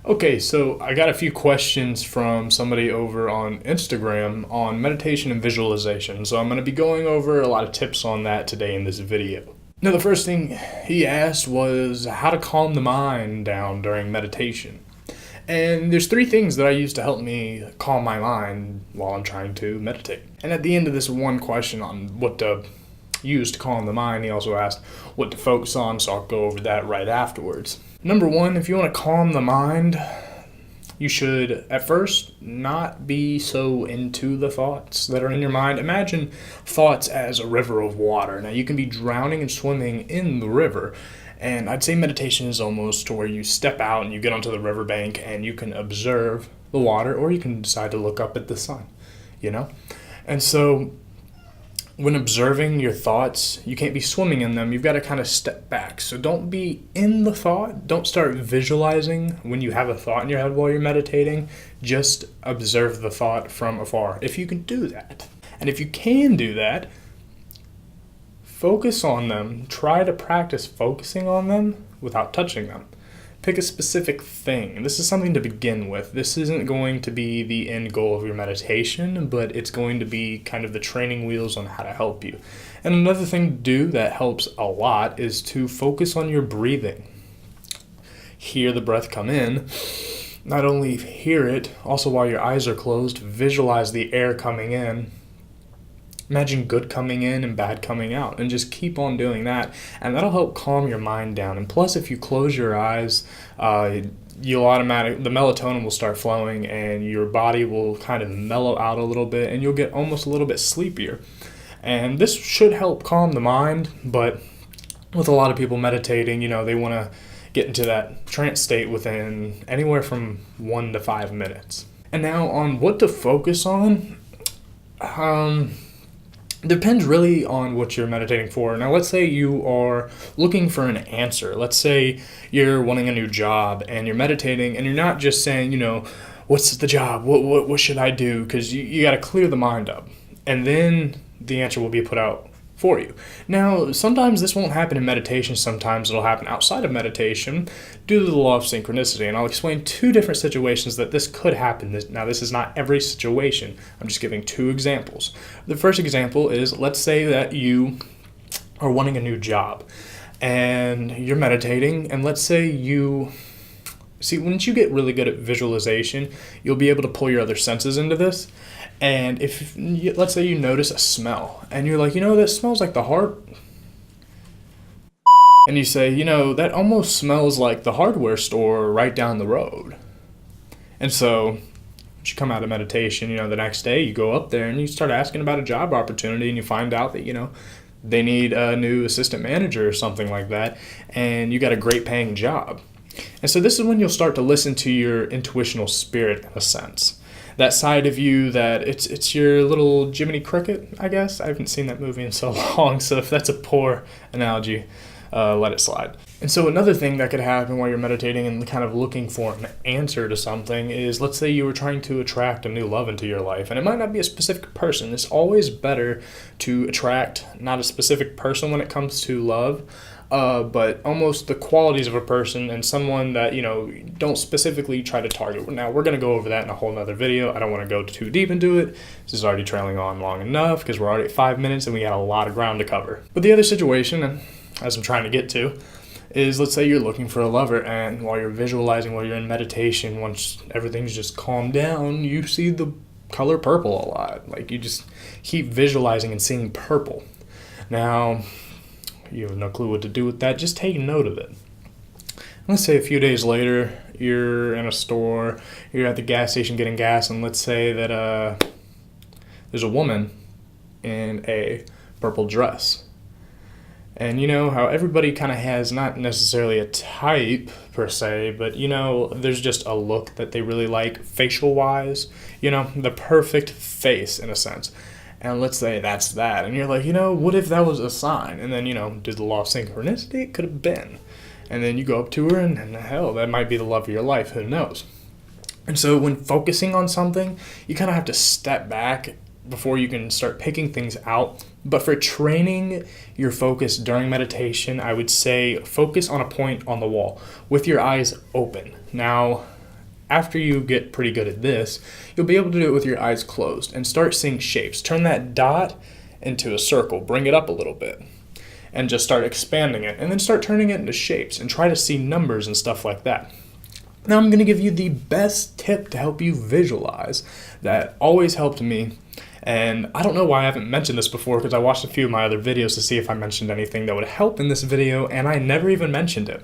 Okay, so I got a few questions from somebody over on Instagram on meditation and visualization. So I'm going to be going over a lot of tips on that today in this video. Now, the first thing he asked was how to calm the mind down during meditation. And there's three things that I use to help me calm my mind while I'm trying to meditate. And at the end of this one question on what to use to calm the mind, he also asked what to focus on, so I'll go over that right afterwards. Number one, if you want to calm the mind, you should at first not be so into the thoughts that are in your mind. Imagine thoughts as a river of water. Now, you can be drowning and swimming in the river, and I'd say meditation is almost to where you step out and you get onto the riverbank and you can observe the water, or you can decide to look up at the sun, And so when observing your thoughts, you can't be swimming in them. You've got to kind of step back. So don't be in the thought. Don't start visualizing when you have a thought in your head while you're meditating. Just observe the thought from afar, if you can do that. And if you can do that, focus on them. Try to practice focusing on them without touching them. Pick a specific thing. This is something to begin with. This isn't going to be the end goal of your meditation, but it's going to be kind of the training wheels on how to help you. And another thing to do that helps a lot is to focus on your breathing. Hear the breath come in. Not only hear it, also while your eyes are closed, visualize the air coming in. Imagine good coming in and bad coming out, and just keep on doing that, and that'll help calm your mind down. And plus, if you close your eyes, the melatonin will start flowing, and your body will kind of mellow out a little bit, and you'll get almost a little bit sleepier. And this should help calm the mind, but with a lot of people meditating, they want to get into that trance state within anywhere from 1 to 5 minutes. And now on what to focus on, depends really on what you're meditating for. Now, let's say you are looking for an answer. Let's say you're wanting a new job and you're meditating and you're not just saying, what's the job? What should I do? Because you got to clear the mind up. And then the answer will be put out for you. Now, sometimes this won't happen in meditation. Sometimes it'll happen outside of meditation due to the law of synchronicity. And I'll explain two different situations that this could happen. Now, this is not every situation. I'm just giving two examples. The first example is, let's say that you are wanting a new job and you're meditating, and let's say once you get really good at visualization, you'll be able to pull your other senses into this. And let's say you notice a smell, and you're like, that smells like the heart. And you say, that almost smells like the hardware store right down the road. And so, once you come out of meditation, the next day you go up there and you start asking about a job opportunity, and you find out that, they need a new assistant manager or something like that, and you got a great paying job. And so this is when you'll start to listen to your intuitional spirit in a sense. That side of you that it's your little Jiminy Cricket, I guess. I haven't seen that movie in so long, so if that's a poor analogy, let it slide. And so another thing that could happen while you're meditating and kind of looking for an answer to something is, let's say you were trying to attract a new love into your life, and it might not be a specific person. It's always better to attract not a specific person when it comes to love, but almost the qualities of a person, and someone that, don't specifically try to target. Now, we're going to go over that in a whole nother video. I don't want to go too deep into it. This is already trailing on long enough because we're already at 5 minutes and we got a lot of ground to cover. But the other situation, and as I'm trying to get to, is let's say you're looking for a lover, and while you're visualizing, while you're in meditation, once everything's just calmed down, you see the color purple a lot. Like, you just keep visualizing and seeing purple. Now, you have no clue what to do with that. Just take note of it. Let's say a few days later, you're in a store, you're at the gas station getting gas, and let's say that there's a woman in a purple dress. And how everybody kind of has not necessarily a type per se, but there's just a look that they really like facial-wise, the perfect face in a sense. And let's say that's that. And you're like, what if that was a sign? And then, did the law of synchronicity? It could have been. And then you go up to her, and hell, that might be the love of your life. Who knows? And so when focusing on something, you kind of have to step back before you can start picking things out. But for training your focus during meditation, I would say focus on a point on the wall with your eyes open. Now, after you get pretty good at this, you'll be able to do it with your eyes closed and start seeing shapes. Turn that dot into a circle, bring it up a little bit, and just start expanding it, and then start turning it into shapes and try to see numbers and stuff like that. Now I'm going to give you the best tip to help you visualize that always helped me. And I don't know why I haven't mentioned this before, because I watched a few of my other videos to see if I mentioned anything that would help in this video, and I never even mentioned it.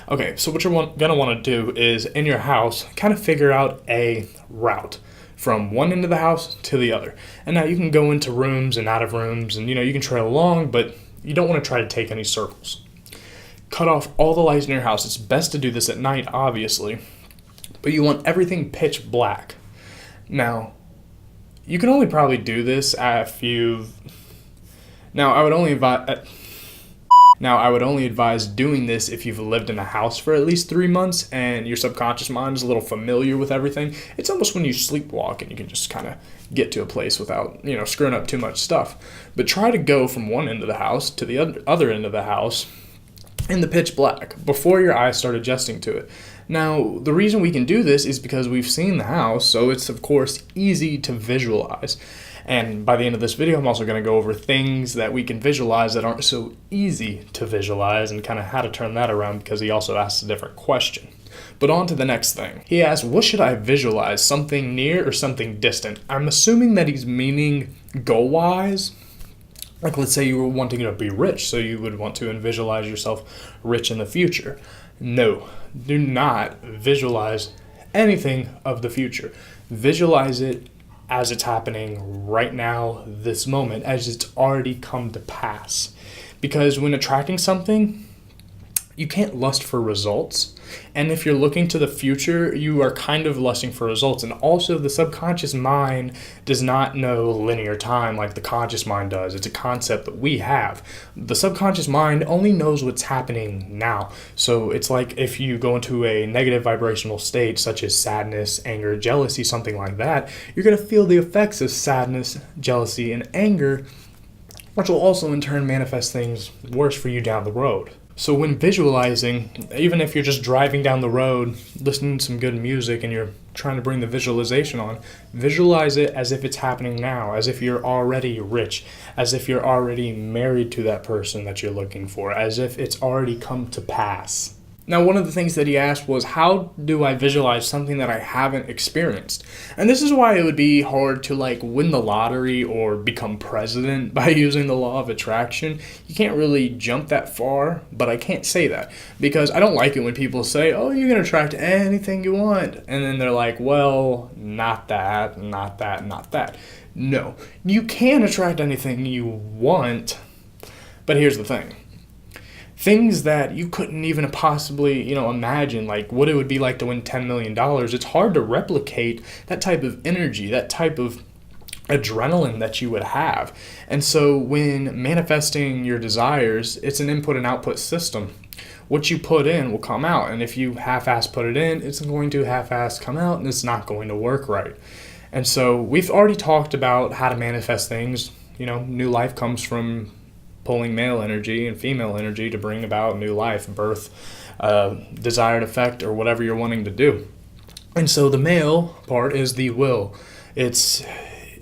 Okay, so what you're going to want to do is, in your house, kind of figure out a route from one end of the house to the other. And now you can go into rooms and out of rooms, and you can trail along, but you don't want to try to take any circles. Cut off all the lights in your house. It's best to do this at night, obviously, but you want everything pitch black. Now, you can only probably do this if you've... Now, I would only advise doing this if you've lived in a house for at least 3 months and your subconscious mind is a little familiar with everything. It's almost when you sleepwalk and you can just kind of get to a place without, screwing up too much stuff. But try to go from one end of the house to the other end of the house in the pitch black before your eyes start adjusting to it. Now, the reason we can do this is because we've seen the house, so it's, of course, easy to visualize. And by the end of this video, I'm also going to go over things that we can visualize that aren't so easy to visualize and kind of how to turn that around, because he also asks a different question. But on to the next thing. He asks, what should I visualize, something near or something distant? I'm assuming that he's meaning goal-wise. Like, let's say you were wanting to be rich, so you would want to visualize yourself rich in the future. No, do not visualize anything of the future. Visualize it as it's happening right now, this moment, as it's already come to pass. Because when attracting something, you can't lust for results. And if you're looking to the future, you are kind of lusting for results. And also, the subconscious mind does not know linear time like the conscious mind does. It's a concept that we have. The subconscious mind only knows what's happening now. So it's like if you go into a negative vibrational state, such as sadness, anger, jealousy, something like that, you're going to feel the effects of sadness, jealousy, and anger, which will also in turn manifest things worse for you down the road. So when visualizing, even if you're just driving down the road, listening to some good music, and you're trying to bring the visualization on, visualize it as if it's happening now, as if you're already rich, as if you're already married to that person that you're looking for, as if it's already come to pass. Now, one of the things that he asked was, how do I visualize something that I haven't experienced? And this is why it would be hard to win the lottery or become president by using the law of attraction. You can't really jump that far, but I can't say that because I don't like it when people say, oh, you can attract anything you want. And then they're like, well, not that, not that, not that. No, you can attract anything you want, but here's the thing. Things that you couldn't even possibly, imagine, like what it would be like to win $10 million. It's hard to replicate that type of energy, that type of adrenaline that you would have. And so when manifesting your desires, it's an input and output system. What you put in will come out. And if you half-ass put it in, it's going to half-ass come out, and it's not going to work right. And so we've already talked about how to manifest things. New life comes from pulling male energy and female energy to bring about new life, birth, desired effect, or whatever you're wanting to do. And so the male part is the will. It's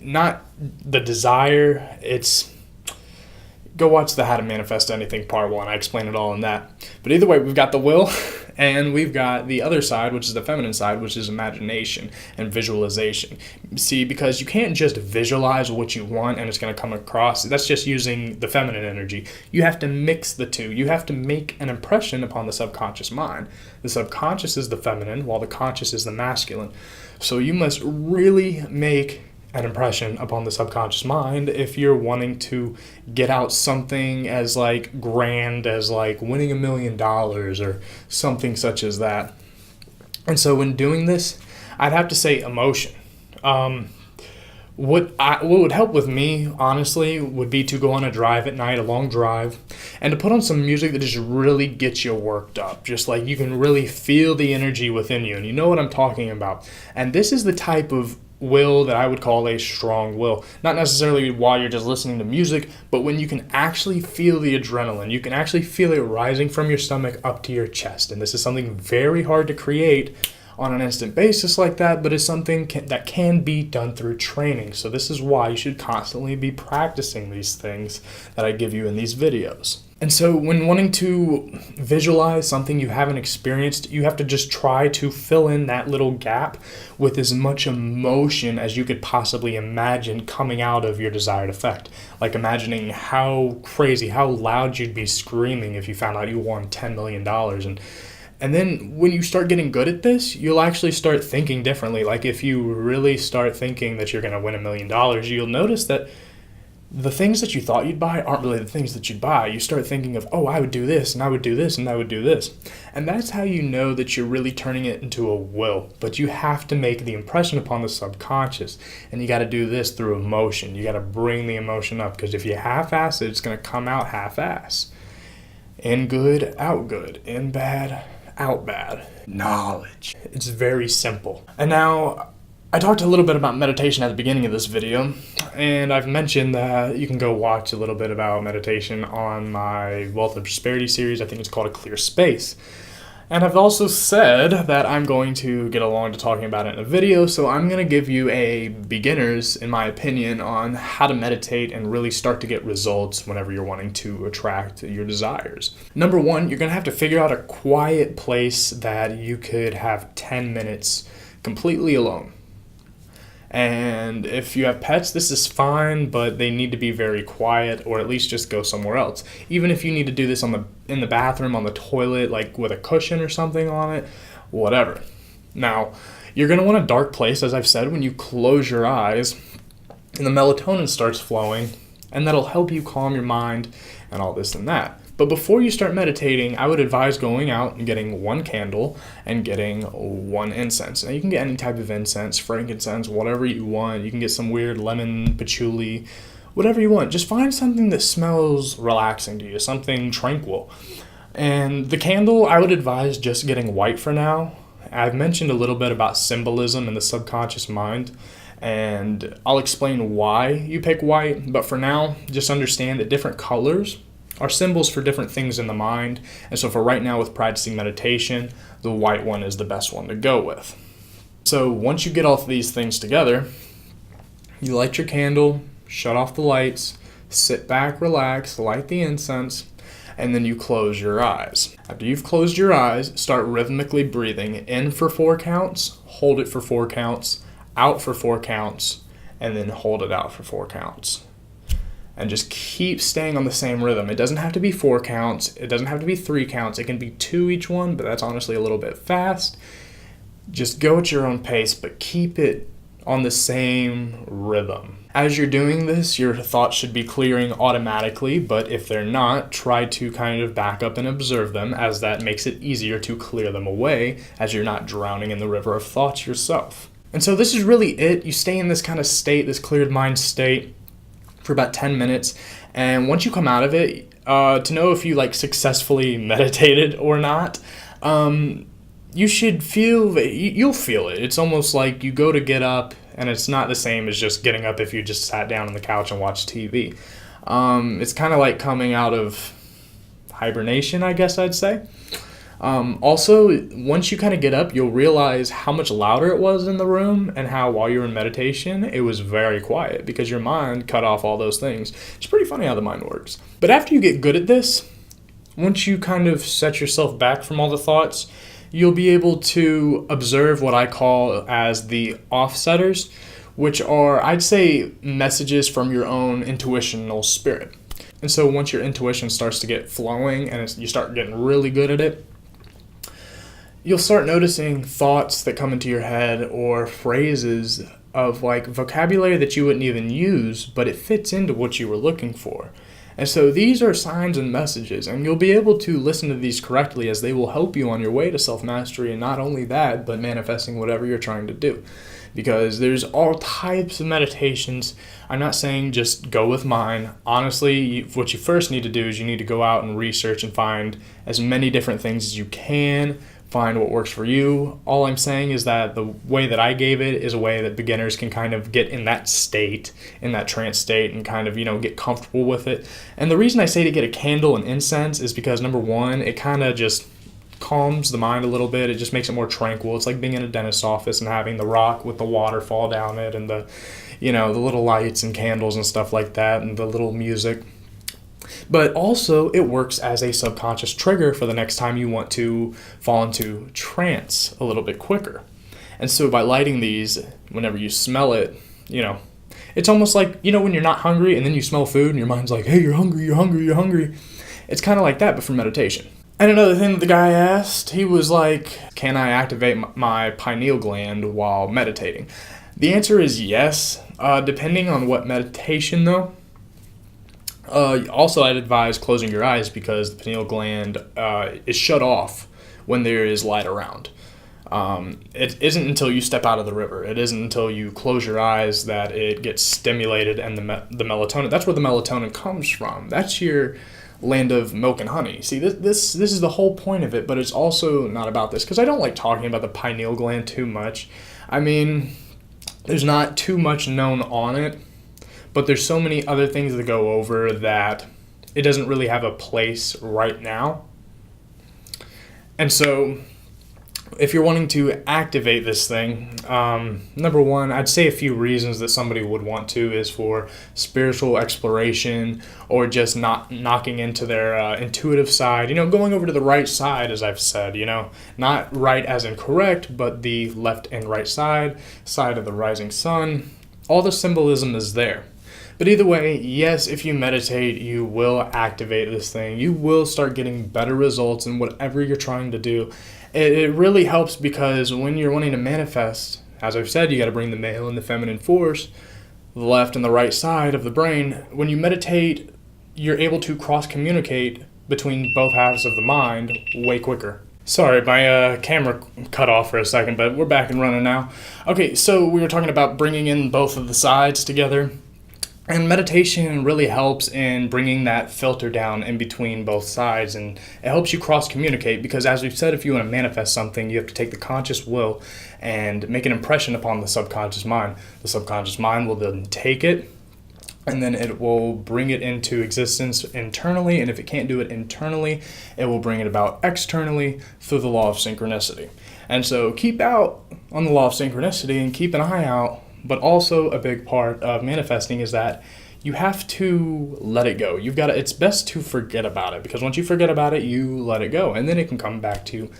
not the desire. It's go watch the How to Manifest Anything Part 1. I explain it all in that. But either way, we've got the will, and we've got the other side, which is the feminine side, which is imagination and visualization. See, because you can't just visualize what you want and it's going to come across. That's just using the feminine energy. You have to mix the two. You have to make an impression upon the subconscious mind. The subconscious is the feminine, while the conscious is the masculine. So you must really make an impression upon the subconscious mind if you're wanting to get out something as grand as winning $1 million or something such as that. And so when doing this, I'd have to say emotion. What would help with me, honestly, would be to go on a drive at night, a long drive, and to put on some music that just really gets you worked up. Just you can really feel the energy within you, and you know what I'm talking about. And this is the type of will that I would call a strong will. Not necessarily while you're just listening to music, but when you can actually feel the adrenaline. You can actually feel it rising from your stomach up to your chest. And this is something very hard to create on an instant basis like that, but it's something that can be done through training. So this is why you should constantly be practicing these things that I give you in these videos. And so when wanting to visualize something you haven't experienced, you have to just try to fill in that little gap with as much emotion as you could possibly imagine coming out of your desired effect. Like imagining how crazy, how loud you'd be screaming if you found out you won $10 million. And then when you start getting good at this, you'll actually start thinking differently. Like if you really start thinking that you're going to win $1 million, you'll notice that the things that you thought you'd buy aren't really the things that you'd buy. You start thinking of, oh, I would do this, and I would do this, and I would do this. And that's how you know that you're really turning it into a will. But you have to make the impression upon the subconscious. And you got to do this through emotion. You got to bring the emotion up, because if you half-ass it, it's going to come out half-ass. In good, out good. In bad, out bad. Knowledge. It's very simple. And now, I talked a little bit about meditation at the beginning of this video, and I've mentioned that you can go watch a little bit about meditation on my Wealth of Prosperity series. I think it's called A Clear Space. And I've also said that I'm going to get along to talking about it in a video, so I'm going to give you a beginner's, in my opinion, on how to meditate and really start to get results whenever you're wanting to attract your desires. Number one, you're going to have to figure out a quiet place that you could have 10 minutes completely alone. And if you have pets, this is fine, but they need to be very quiet, or at least just go somewhere else. Even if you need to do this in the bathroom, on the toilet, like with a cushion or something on it, whatever. Now, you're going to want a dark place, as I've said. When you close your eyes, and the melatonin starts flowing, and that'll help you calm your mind and all this and that. But before you start meditating, I would advise going out and getting one candle and getting one incense. Now, you can get any type of incense, frankincense, whatever you want. You can get some weird lemon, patchouli, whatever you want. Just find something that smells relaxing to you, something tranquil. And the candle, I would advise just getting white for now. I've mentioned a little bit about symbolism in the subconscious mind, and I'll explain why you pick white. But for now, just understand that different colors are symbols for different things in the mind. And so for right now, with practicing meditation, the white one is the best one to go with. So once you get all of these things together, you light your candle, shut off the lights, sit back, relax, light the incense, and then you close your eyes. After you've closed your eyes, start rhythmically breathing in for 4 counts, hold it for 4 counts, out for 4 counts, and then hold it out for 4 counts. And just keep staying on the same rhythm. It doesn't have to be 4 counts. It doesn't have to be 3 counts. It can be 2 each one, but that's honestly a little bit fast. Just go at your own pace, but keep it on the same rhythm. As you're doing this, your thoughts should be clearing automatically, but if they're not, try to kind of back up and observe them, as that makes it easier to clear them away, as you're not drowning in the river of thoughts yourself. And so this is really it. You stay in this kind of state, this cleared mind state, for about 10 minutes, and once you come out of it, to know if you successfully meditated or not, you should you'll feel it. It's almost like you go to get up, and it's not the same as just getting up if you just sat down on the couch and watched TV. It's kind of like coming out of hibernation, I guess I'd say. Also, once you kind of get up, you'll realize how much louder it was in the room, and how while you were in meditation, it was very quiet because your mind cut off all those things. It's pretty funny how the mind works. But after you get good at this, once you kind of set yourself back from all the thoughts, you'll be able to observe what I call as the offsetters, which are, I'd say, messages from your own intuitional spirit. And so once your intuition starts to get flowing and you start getting really good at it, you'll start noticing thoughts that come into your head, or phrases of vocabulary that you wouldn't even use, but it fits into what you were looking for. And so these are signs and messages, and you'll be able to listen to these correctly, as they will help you on your way to self-mastery, and not only that, but manifesting whatever you're trying to do. Because there's all types of meditations. I'm not saying just go with mine. Honestly, what you first need to do is you need to go out and research and find as many different things as you can. Find what works for you. All I'm saying is that the way that I gave it is a way that beginners can kind of get in that state, in that trance state, and kind of, get comfortable with it. And the reason I say to get a candle and incense is because, number one, it kind of just calms the mind a little bit. It just makes it more tranquil. It's like being in a dentist's office and having the rock with the water fall down it, and the little lights and candles and stuff like that, and the little music. But also, it works as a subconscious trigger for the next time you want to fall into trance a little bit quicker. And so by lighting these, whenever you smell it, it's almost like, when you're not hungry and then you smell food and your mind's like, hey, you're hungry, you're hungry, you're hungry. It's kind of like that, but for meditation. And another thing that the guy asked, he was like, can I activate my pineal gland while meditating? The answer is yes, depending on what meditation though. Also, I'd advise closing your eyes because the pineal gland is shut off when there is light around. It isn't until you step out of the river. It isn't until you close your eyes that it gets stimulated, and the melatonin. That's where the melatonin comes from. That's your land of milk and honey. See, this is the whole point of it, but it's also not about this, because I don't like talking about the pineal gland too much. I mean, there's not too much known on it, but there's so many other things that go over that it doesn't really have a place right now. And so if you're wanting to activate this thing, number one, I'd say a few reasons that somebody would want to is for spiritual exploration, or just not knocking into their intuitive side, going over to the right side, as I've said, not right as in correct, but the left and right side of the rising sun. All the symbolism is there. But either way, yes, if you meditate, you will activate this thing. You will start getting better results in whatever you're trying to do. It really helps, because when you're wanting to manifest, as I've said, you got to bring the male and the feminine force, the left and the right side of the brain. When you meditate, you're able to cross-communicate between both halves of the mind way quicker. Sorry, my camera cut off for a second, but we're back and running now. Okay, so we were talking about bringing in both of the sides together. And meditation really helps in bringing that filter down in between both sides, and it helps you cross-communicate, because as we've said, if you want to manifest something, you have to take the conscious will and make an impression upon the subconscious mind. The subconscious mind will then take it, and then it will bring it into existence internally, and if it can't do it internally, it will bring it about externally through the law of synchronicity. And so keep out on the law of synchronicity and keep an eye out. But also a big part of manifesting is that you have to let it go. It's best to forget about it, because once you forget about it, you let it go, and then it can come back to you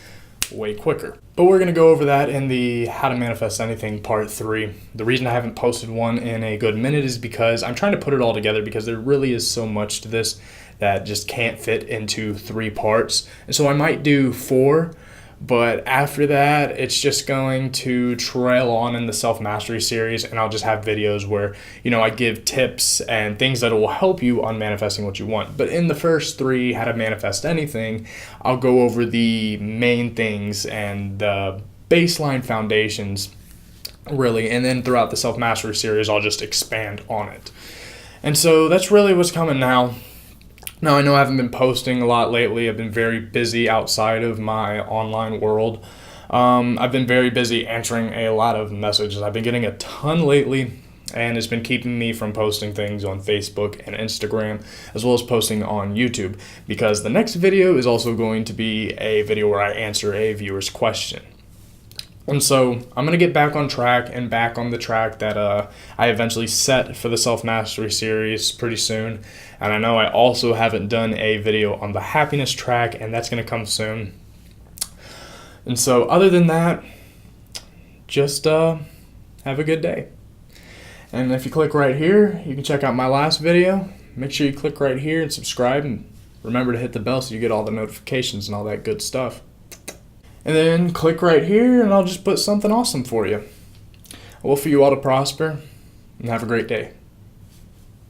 way quicker. But we're going to go over that in the How to Manifest Anything Part 3. The reason I haven't posted one in a good minute is because I'm trying to put it all together, because there really is so much to this that just can't fit into 3 parts. And so I might do 4. But after that, it's just going to trail on in the self-mastery series, and I'll just have videos where, I give tips and things that will help you on manifesting what you want. But in the first 3, How to Manifest Anything, I'll go over the main things and the baseline foundations, really. And then throughout the self-mastery series, I'll just expand on it. And so that's really what's coming now. Now, I know I haven't been posting a lot lately. I've been very busy outside of my online world. I've been very busy answering a lot of messages. I've been getting a ton lately, and it's been keeping me from posting things on Facebook and Instagram, as well as posting on YouTube, because the next video is also going to be a video where I answer a viewer's question. And so I'm going to get back on track, and back on the track that I eventually set for the Self-Mastery series pretty soon. And I know I also haven't done a video on the happiness track, and that's going to come soon. And so other than that, just have a good day. And if you click right here, you can check out my last video. Make sure you click right here and subscribe, and remember to hit the bell so you get all the notifications and all that good stuff. And then click right here, and I'll just put something awesome for you. I will for you all to prosper, and have a great day.